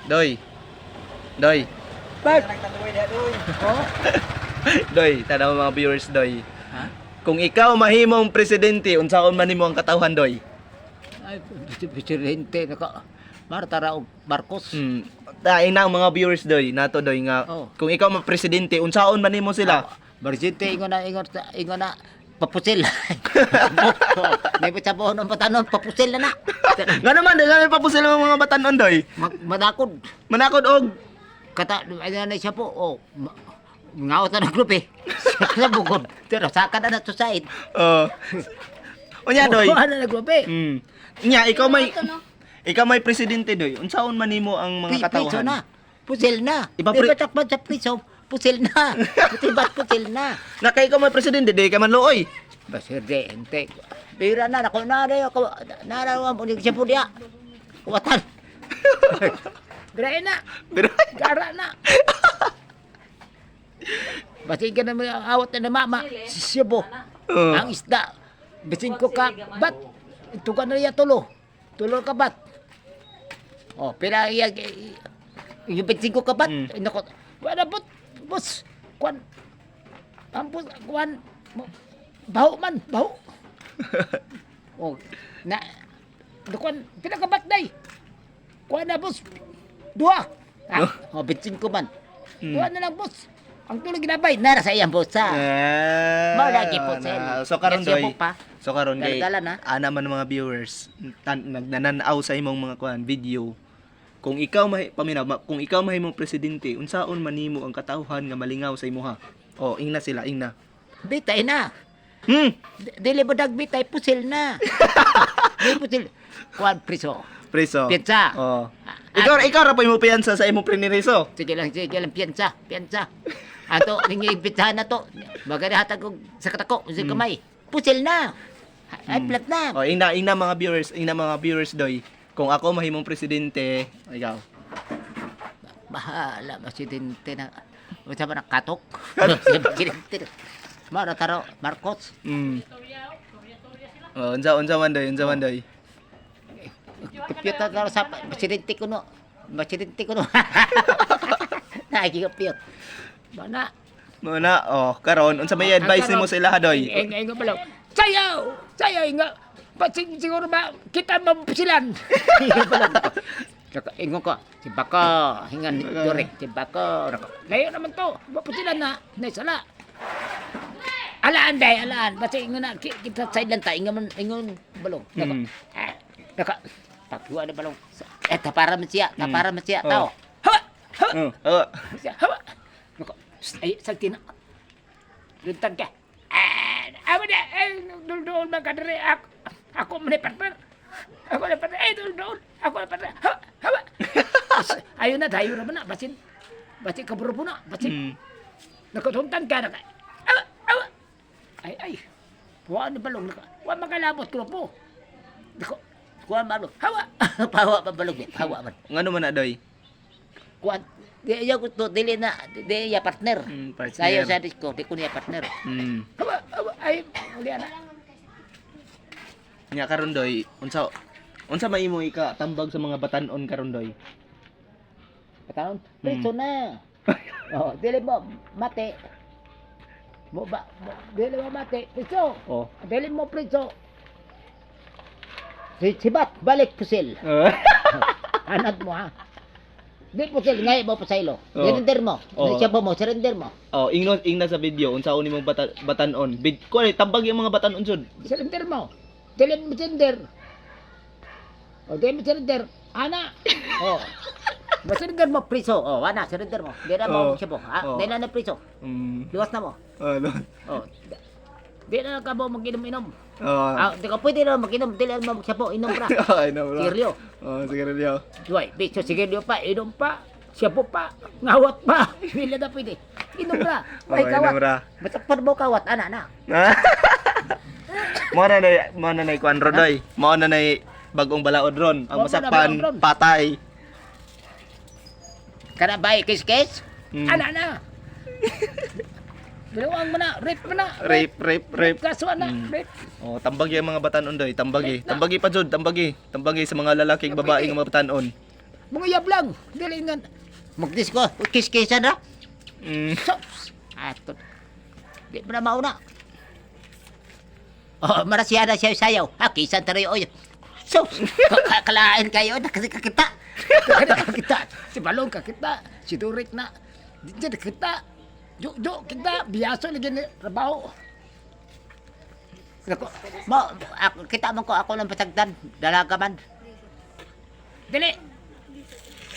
Doy. Doy. Bag. Oh. Doy, tanaw mga viewers doy. Ha? Kung ikaw mahimong presidente, unsaon man nimo ang katawhan doy? Ay, presidente naka Marta Raog Marcos. Dahil na ang mga viewers doy, nato doy nga Oh. kung ikaw ma presidente, unsaon man nimo sila? Presidente ingon na papusil. May pitabohon ng batanon papusil na na. Nga naman, dili pa po sila mga batanon doy. Madakod. Manakod og Kata ay na siya po. Oh. Ngawat na ng grupo eh. Sa bukod. Pero saka na to side. Unya doy. Ano na grupo eh. Nya ikaw may presidente doy. Unsaon man nimo ang mga Priso katawhan? na. Pusil na. Iba Di ba takpan sa priso? Pusil na. Putibat pusil na. Na kay ikaw may presidente doy ka man looy. Presidente. Bira na ako na rin ako. Narawan mo siya po diya. Kuwatan. Biray na. Gara na. Basin ka na may awat na mama. Sibo. Ang isda. Basin ko ka. Bat. Ito ka na riya tulo. Tulo ka bat. Oh, pila yung basin ko ka bat. Nako. Wala po. Bus. Kwan. Ampus. Kwan. Baho man. Baho. Oh. Na. Kwan. Pila ka bat day. Kwan na bus. Dua. Oh, basin ko man. Dua na lang bus. Ang tulog ginabay, nara sa iyang bosa. Mao lagi po sel. So karon Yes, doy. yung pa. So karon kay Dala-dala na. ana man mga viewers nagnananaw sa imong mga kuan video. Kung ikaw kung ikaw mahimong presidente, unsaon man nimo ang katawhan nga malingaw sa imuha? Oh, ingna sila, ingna. Bitay na. Dili mo dagbitay, pusil na. Dili pusil. Kwan priso. Preso. Piyansa. Oh. Ikaw ra pa mo piyansa sa imong priniriso. Sige lang, piyansa. Ato, nangibitahan na to. Maganda hatag ko sa katako, sa kamay. Pusil na. Ay, plat na. Oh, ingna mga viewers doy. Kung ako mahimong presidente, ikaw. Bahala, presidente na. Usa ba na katok? Presidente. Mara taro, Marcos. Oh, unsa man doy. Kapiyot na taro sa presidente ko no. Presidente ko no. Nakikipiyot. Mana? Muna, karon unsa may advice nimo sa ilaha doy? Nga pala. Sayaw nga. Siguro ba kita mapusilan? Ingon ko, si Bako, hingan Dorek, si Bako. Ngayon naman to, mapusilan na, naisala. Alaan. Basta ingon na, kita sa ilan tayo, ingon balong. Pagkuha na balong. Tapara man siya, tao. Hawa! Hawa! Ay, salti na. Luntag ka. Awa na, doon magkadari. Ako manipatman. Ako doon. Ako manipatman. Hawa! Ayun na, dayo na ba na? Basin kaburo po na. Nakatuntan ka na. Awa! Ay. Huwag na balong. Huwag makalabot ko po. Huwag balong. Hawa! Pahawa pa balong. Hawa man. Ngano man na doy? Kuan, di ya partner. Partner. Sayo sa disco, di ko niya partner. Ay, uli ana. Nya karon doy, unsa may imo tambag sa mga batan-on karon doy? Pataon, preso na. Oh, dili mo mate. Dili mo mate, preso. Oh. Dili mo preso. Sibat, balik pusil. Anad mo ha. Di pusil, ngay mo pasaylo. Surrender mo. Siya mo, surrender mo. Oh, ingna sa video unsaon nimong batan-on. Ko tambag yung mga batan-on sud. Surrender mo. Dili mo surrender. O, dili mo surrender. Ana. Oh. Surrender mo, priso. Oh, ana, surrender mo. Di na mo siya po. Di na priso. Liwas na mo. Oh. Di na ka mo mag-inom-inom. Di ka pwede na mag-inom. Di na mo siya po, inom pra. Inom pra. Sirilyo. Sirilyo. Duway, biso, sirilyo pa, inom pa. Siya po pa, ngawat pa. Wala na pwede. Inom pra. May kawat. Matapad mo kawat, ana na. Mo na nay kuan rodoy. Mo na nay bagong balaod ron. Ang masakpan patay. Kana bay kiss-kiss? Ana na. Bilawang mo na, rape mo na. Rape. Kaso na, rape. Oh, tambagi ang mga batan-on doy, tambagi. Tambagi pa jud, tambagi. Tambagi sa mga lalaking babae nga mga batan-on. Mga yablang. Dili nga. Magdis ko, kis-kisan na. So, ato. Di mo na mauna. Oh, marasya na siya sayaw. Ha, kisan tayo. Oy. So, kalain kayo. Nakakita. Nakakita. Si Balong kakita. Si Durit na. Di dyan nakita. Jo, kita. Biyaso lagi ni trabaho. Kita man ko ako ng pasagdan. Dalaga man. Dili.